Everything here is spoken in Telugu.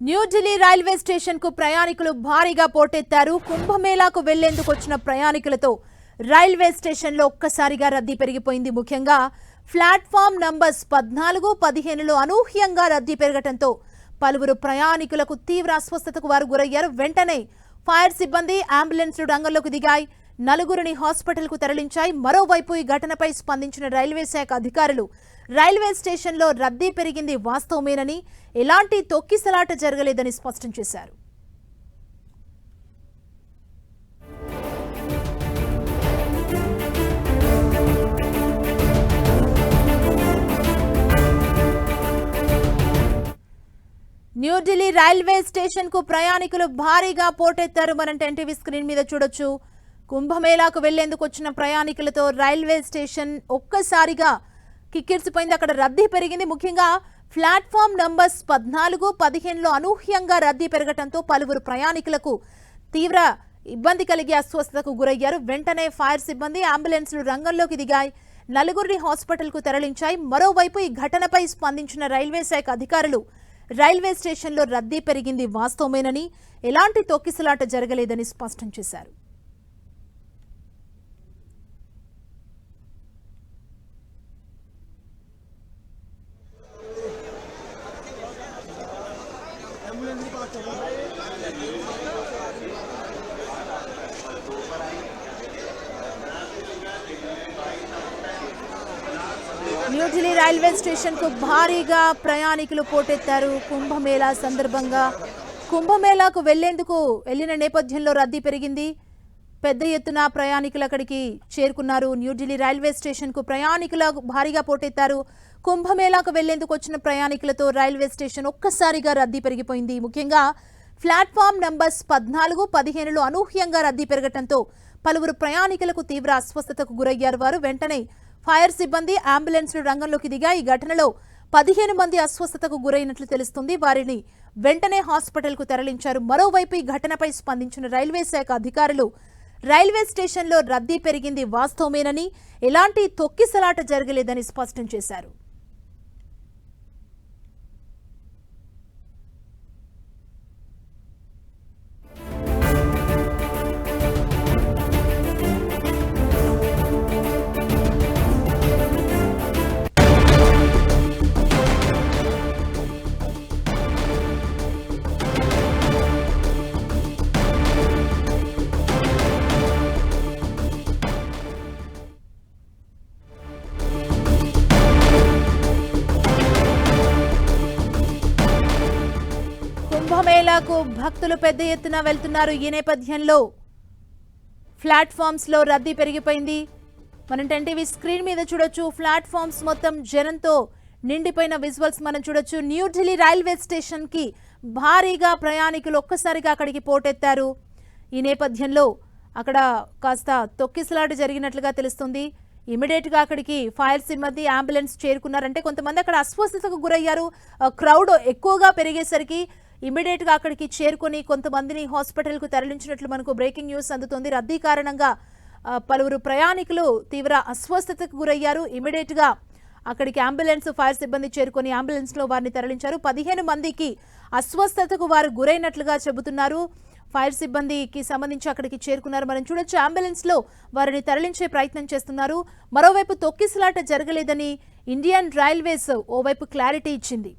న్యూఢిల్లీ రైల్వే స్టేషన్ కు ప్రయాణికులు భారీగా పోటెత్తారు. కుంభమేళాకు వెళ్లేందుకు వచ్చిన ప్రయాణికులతో రైల్వే స్టేషన్ లో ఒక్కసారిగా రద్దీ పెరిగిపోయింది. ముఖ్యంగా ప్లాట్ఫామ్ నంబర్స్ 14, 15లో అనూహ్యంగా రద్దీ పెరగడంతో పలువురు ప్రయాణికులకు తీవ్ర అస్వస్థతకు వారు గురయ్యారు. వెంటనే ఫైర్ సిబ్బంది అంబులెన్స్లు రంగంలోకి దిగాయి. నలుగురిని హాస్పిటల్ కు తరలించాయి. మరోవైపు ఈ ఘటనపై స్పందించిన రైల్వే శాఖ అధికారులు రైల్వే స్టేషన్ లో రద్దీ పెరిగింది వాస్తవమేనని, ఎలాంటి తొక్కిసలాట జరగలేదని స్పష్టం చేశారు. న్యూఢిల్లీ రైల్వే స్టేషన్ కు ప్రయాణికులు భారీగా పోటెత్తారు. మనం ఎన్టీవీ స్క్రీన్ మీద చూడొచ్చు. కుంభమేళాకు వెళ్లేందుకు వచ్చిన ప్రయాణికులతో రైల్వే స్టేషన్ ఒక్కసారిగా కిక్కిరిసిపోయింది. అక్కడ రద్దీ పెరిగింది. ముఖ్యంగా ప్లాట్ఫామ్ నంబర్స్ 14, 15లో అనూహ్యంగా రద్దీ పెరగడంతో పలువురు ప్రయాణికులకు తీవ్ర ఇబ్బంది కలిగి అస్వస్థతకు గురయ్యారు. వెంటనే ఫైర్ సిబ్బంది అంబులెన్స్లు రంగంలోకి దిగాయి. నలుగురిని హాస్పిటల్ కు తరలించాయి. మరోవైపు ఈ ఘటనపై స్పందించిన రైల్వే శాఖ అధికారులు రైల్వే స్టేషన్లో రద్దీ పెరిగింది వాస్తవమేనని, ఎలాంటి తొక్కిసలాట జరగలేదని స్పష్టం చేశారు. న్యూఢిల్లీ రైల్వే స్టేషన్ కు భారీగా ప్రయాణికులు పోటెత్తారు. కుంభమేళా సందర్భంగా కుంభమేళాకు వెళ్లిన నేపథ్యంలో రద్దీ పెరిగింది. పెద్ద ఎత్తున ప్రయాణికులు అక్కడికి చేరుకున్నారు. న్యూఢిల్లీ రైల్వే స్టేషన్ కు ప్రయాణికులు భారీగా పోటెత్తారు. కుంభమేళాకు వెళ్లేందుకు వచ్చిన ప్రయాణికులతో రైల్వే స్టేషన్ ఒక్కసారిగా రద్దీ పెరిగిపోయింది. ముఖ్యంగా ప్లాట్ఫామ్ నంబర్స్ 14, 15లో అనూహ్యంగా రద్దీ పెరగడంతో పలువురు ప్రయాణికులకు తీవ్ర అస్వస్థతకు గురయ్యారు. వారు వెంటనే ఫైర్ సిబ్బంది అంబులెన్స్లు రంగంలోకి దిగాయి. ఈ ఘటనలో 15 మంది అస్వస్థతకు గురైనట్లు తెలుస్తుంది. వారిని వెంటనే హాస్పిటల్ కు తరలించారు. మరోవైపు ఈ ఘటనపై స్పందించిన రైల్వే శాఖ అధికారులు రైల్వే స్టేషన్లో రద్దీ పెరిగింది వాస్తవమేనని, ఎలాంటి తొక్కిసలాట జరగలేదని స్పష్టం చేశారు. కుంభమేళాకు భక్తులు పెద్ద ఎత్తున వెళ్తున్నారు. ఈ నేపథ్యంలో ప్లాట్ఫామ్స్ లో రద్దీ పెరిగిపోయింది. మనం ఎన్టీవీ స్క్రీన్ మీద చూడొచ్చు. ప్లాట్ఫామ్స్ మొత్తం జనంతో నిండిపోయిన విజువల్స్ మనం చూడొచ్చు. న్యూఢిల్లీ రైల్వే స్టేషన్ కి భారీగా ప్రయాణికులు ఒక్కసారిగా అక్కడికి పోటెత్తారు. ఈ నేపథ్యంలో అక్కడ కాస్త తొక్కిసలాట జరిగినట్లుగా తెలుస్తుంది. ఇమీడియట్ గా అక్కడికి ఫైర్ సిబ్బంది అంబులెన్స్ చేరుకున్నారంటే కొంతమంది అక్కడ అస్వస్థతకు గురయ్యారు. క్రౌడ్ ఎక్కువగా పెరిగేసరికి ఇమీడియట్ గా అక్కడికి చేరుకుని కొంతమందిని హాస్పిటల్ కు తరలించినట్లు మనకు బ్రేకింగ్ న్యూస్ అందుతోంది. రద్దీ కారణంగా పలువురు ప్రయాణికులు తీవ్ర అస్వస్థతకు గురయ్యారు. ఇమీడియట్ గా అక్కడికి అంబులెన్స్ ఫైర్ సిబ్బంది చేరుకుని అంబులెన్స్ లో వారిని తరలించారు. 15 మందికి అస్వస్థతకు వారు గురైనట్లుగా చెబుతున్నారు. ఫైర్ సిబ్బందికి సంబంధించి అక్కడికి చేరుకున్నారు. మనం చూడొచ్చు, అంబులెన్స్ లో వారిని తరలించే ప్రయత్నం చేస్తున్నారు. మరోవైపు తొక్కిసలాట జరగలేదని ఇండియన్ రైల్వేస్ ఓవైపు క్లారిటీ ఇచ్చింది.